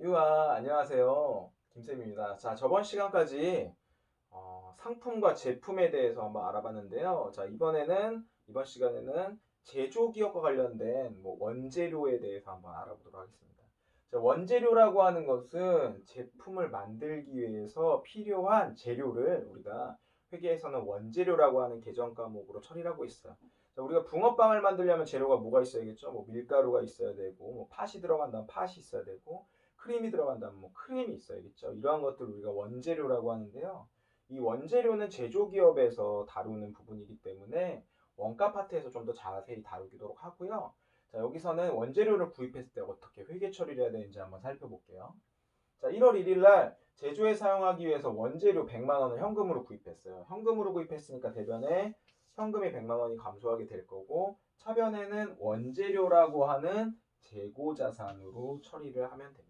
유아, 안녕하세요. 김쌤입니다. 자, 저번 시간까지 상품과 제품에 대해서 한번 알아봤는데요. 자, 이번 시간에는 제조기업과 관련된 원재료에 대해서 한번 알아보도록 하겠습니다. 자, 원재료라고 하는 것은 제품을 만들기 위해서 필요한 재료를 우리가 회계에서는 원재료라고 하는 개정 과목으로 처리를 하고 있어요. 자, 우리가 붕어빵을 만들려면 재료가 뭐가 있어야겠죠? 밀가루가 있어야 되고, 팥이 들어간다면 팥이 있어야 되고, 크림이 들어간다면 크림이 있어야겠죠. 이러한 것들을 우리가 원재료라고 하는데요. 이 원재료는 제조기업에서 다루는 부분이기 때문에 원가 파트에서 좀 더 자세히 다루도록 하고요. 자, 여기서는 원재료를 구입했을 때 어떻게 회계 처리를 해야 되는지 한번 살펴볼게요. 자, 1월 1일 날 제조에 사용하기 위해서 원재료 100만 원을 현금으로 구입했어요. 현금으로 구입했으니까 대변에 현금이 100만 원이 감소하게 될 거고, 차변에는 원재료라고 하는 재고자산으로 처리를 하면 됩니다.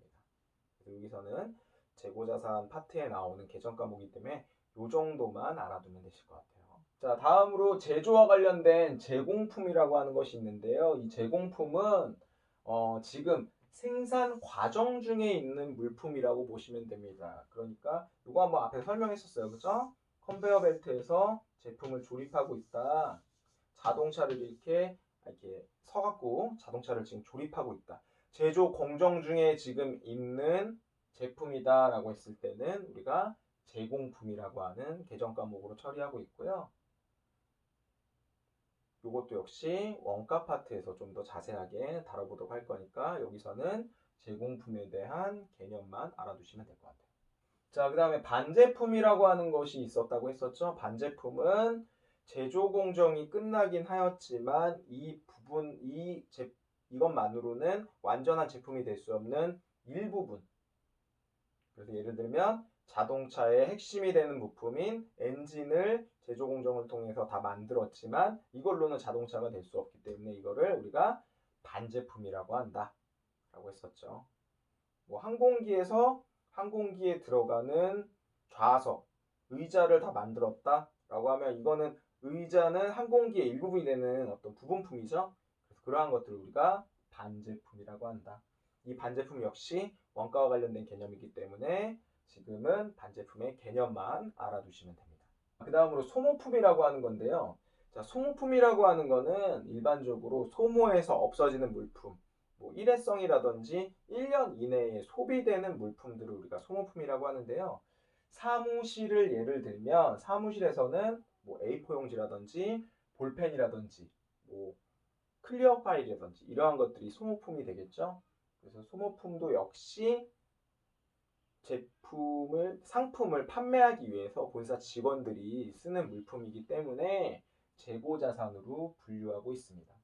여기서는 재고자산 파트에 나오는 개정 과목이기 때문에 이 정도만 알아두면 되실 것 같아요. 자, 다음으로 제조와 관련된 제공품이라고 하는 것이 있는데요. 이 제공품은 지금 생산 과정 중에 있는 물품이라고 보시면 됩니다. 그러니까 이거 한번 앞에 설명했었어요. 그죠? 컨베이어 벨트에서 제품을 조립하고 있다. 자동차를 이렇게 서갖고 자동차를 지금 조립하고 있다. 제조 공정 중에 지금 있는 제품이다라고 했을 때는 우리가 제공품이라고 하는 개정 과목으로 처리하고 있고요. 이것도 역시 원가 파트에서 좀 더 자세하게 다뤄보도록 할 거니까 여기서는 제공품에 대한 개념만 알아두시면 될 것 같아요. 자, 그 다음에 반제품이라고 하는 것이 있었다고 했었죠. 반제품은 제조 공정이 끝나긴 하였지만 이것만으로는 완전한 제품이 될 수 없는 일부분. 그래서 예를 들면 자동차의 핵심이 되는 부품인 엔진을 제조 공정을 통해서 다 만들었지만 이걸로는 자동차가 될 수 없기 때문에 이거를 우리가 반제품이라고 한다 라고 했었죠. 항공기에 들어가는 좌석, 의자를 다 만들었다 라고 하면 이거는 의자는 항공기의 일부분이 되는 어떤 부분품이죠. 그래서 그러한 것들을 우리가 반제품이라고 한다. 이 반제품 역시 원가와 관련된 개념이기 때문에 지금은 반제품의 개념만 알아두시면 됩니다. 그 다음으로 소모품이라고 하는 건데요. 자, 소모품이라고 하는 거는 일반적으로 소모해서 없어지는 물품, 일회성이라든지 1년 이내에 소비되는 물품들을 우리가 소모품이라고 하는데요. 사무실을 예를 들면 사무실에서는 A4 용지라든지 볼펜이라든지 클리어 파일이라든지 이러한 것들이 소모품이 되겠죠. 그래서 소모품도 역시 상품을 판매하기 위해서 본사 직원들이 쓰는 물품이기 때문에 재고자산으로 분류하고 있습니다.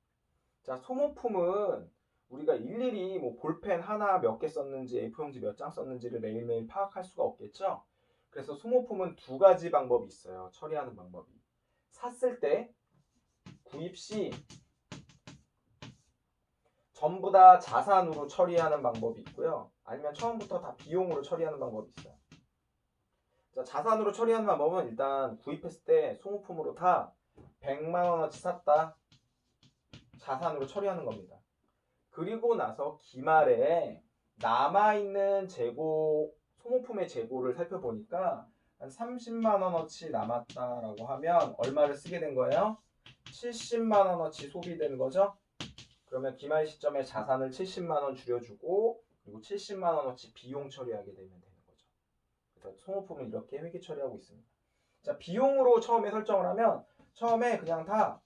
자, 소모품은 우리가 일일이 볼펜 하나 몇 개 썼는지 A4용지 몇 장 썼는지를 매일매일 파악할 수가 없겠죠. 그래서 소모품은 두 가지 방법이 있어요. 처리하는 방법이. 샀을 때 구입 시 전부 다 자산으로 처리하는 방법이 있고요. 아니면 처음부터 다 비용으로 처리하는 방법이 있어요. 자, 자산으로 처리하는 방법은 일단 구입했을 때 소모품으로 다 100만 원어치 샀다. 자산으로 처리하는 겁니다. 그리고 나서 기말에 남아있는 소모품의 재고를 살펴보니까 한 30만 원어치 남았다라고 하면 얼마를 쓰게 된 거예요? 70만 원어치 소비되는 거죠? 그러면 기말 시점에 자산을 70만 원 줄여주고 그리고 70만 원어치 비용 처리하게 되면 되는 거죠. 그래서 소모품은 이렇게 회계 처리하고 있습니다. 자, 비용으로 처음에 설정을 하면 처음에 그냥 다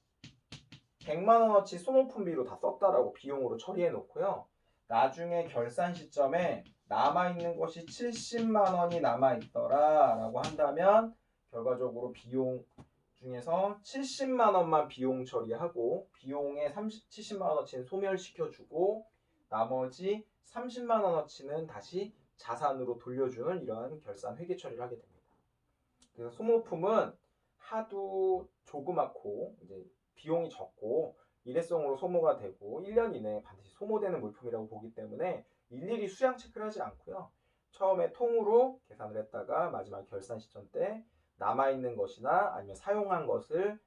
100만 원어치 소모품비로 다 썼다라고 비용으로 처리해 놓고요. 나중에 결산 시점에 남아있는 것이 70만 원이 남아있더라 라고 한다면 결과적으로 비용 중에서 70만 원만 비용 처리하고 비용의 70만 원어치는 소멸시켜주고 나머지 30만 원어치는 다시 자산으로 돌려주는 이러한 결산 회계 처리를 하게 됩니다. 그래서 소모품은 하도 조그맣고 이제 비용이 적고 일회성으로 소모가 되고 1년 이내에 반드시 소모되는 물품이라고 보기 때문에 일일이 수량 체크를 하지 않고요. 처음에 통으로 계산을 했다가 마지막 결산 시점 때 남아있는 것이나 아니면 사용한 것을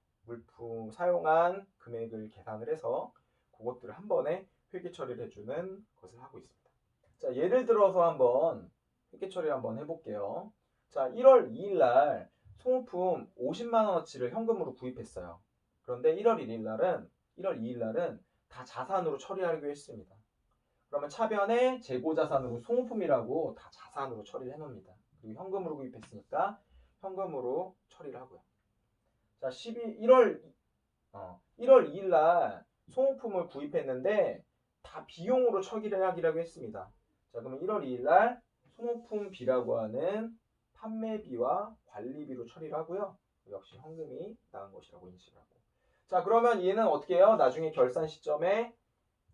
사용한 금액을 계산을 해서 그것들을 한 번에 회계 처리를 해주는 것을 하고 있습니다. 자, 예를 들어서 한번 회계 처리 한번 해볼게요. 자, 1월 2일 날 소모품 50만 원어치를 현금으로 구입했어요. 그런데 1월 2일 날은 다 자산으로 처리하기로 했습니다. 그러면 차변에 재고자산으로 소모품이라고 다 자산으로 처리를 해놓습니다. 그리고 현금으로 구입했으니까 현금으로 처리를 하고요. 자, 1월 2일 날 소모품을 구입했는데 다 비용으로 처리를 하기로 했습니다. 자, 그러면 1월 2일 날 소모품비라고 하는 판매비와 관리비로 처리를 하고요. 역시 현금이 나간 것이라고 인식을 하고. 자, 그러면 얘는 어떻게 해요? 나중에 결산 시점에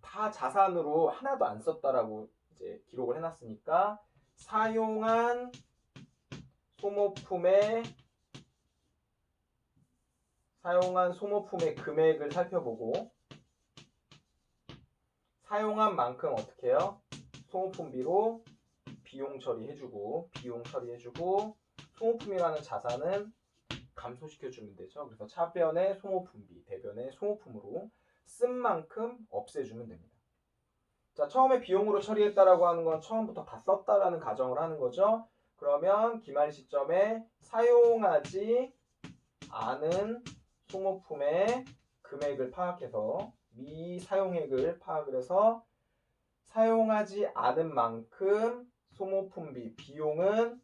다 자산으로 하나도 안 썼다라고 이제 기록을 해놨으니까 사용한 소모품의 금액을 살펴보고 사용한 만큼 어떻게 해요? 소모품비로 비용 처리해주고 소모품이라는 자산은 감소시켜주면 되죠. 그래서 차변의 소모품비, 대변의 소모품으로 쓴 만큼 없애주면 됩니다. 자, 처음에 비용으로 처리했다라고 하는 건 처음부터 다 썼다라는 가정을 하는 거죠. 그러면 기말 시점에 사용하지 않은 소모품의 금액을 파악해서 미사용액을 파악을 해서 사용하지 않은 만큼 소모품비 비용은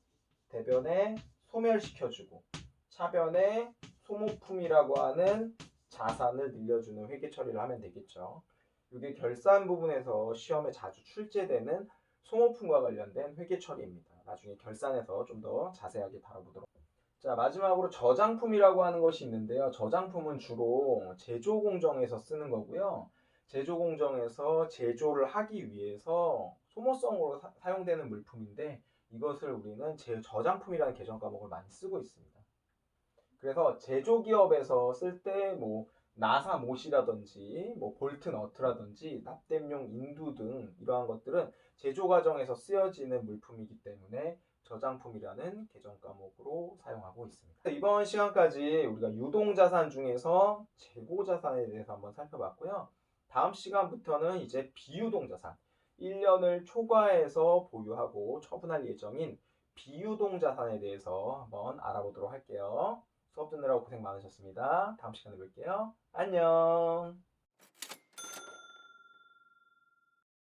대변에 소멸시켜주고 차변에 소모품이라고 하는 자산을 늘려주는 회계 처리를 하면 되겠죠. 이게 결산 부분에서 시험에 자주 출제되는 소모품과 관련된 회계 처리입니다. 나중에 결산에서 좀 더 자세하게 다뤄보도록. 자, 마지막으로 저장품이라고 하는 것이 있는데요. 저장품은 주로 제조 공정에서 쓰는 거고요. 제조 공정에서 제조를 하기 위해서 소모성으로 사용되는 물품인데 이것을 우리는 저장품이라는 개정 과목을 많이 쓰고 있습니다. 그래서 제조기업에서 쓸 때 뭐 나사 못이라든지 뭐 볼트 너트라든지 납땜용 인두 등 이러한 것들은 제조 과정에서 쓰여지는 물품이기 때문에 저장품이라는 개정 과목으로 사용하고 있습니다. 이번 시간까지 우리가 유동자산 중에서 재고자산에 대해서 한번 살펴봤고요. 다음 시간부터는 이제 비유동자산, 1년을 초과해서 보유하고 처분할 예정인 비유동자산에 대해서 한번 알아보도록 할게요. 수업 듣느라고 고생 많으셨습니다. 다음 시간에 뵐게요. 안녕.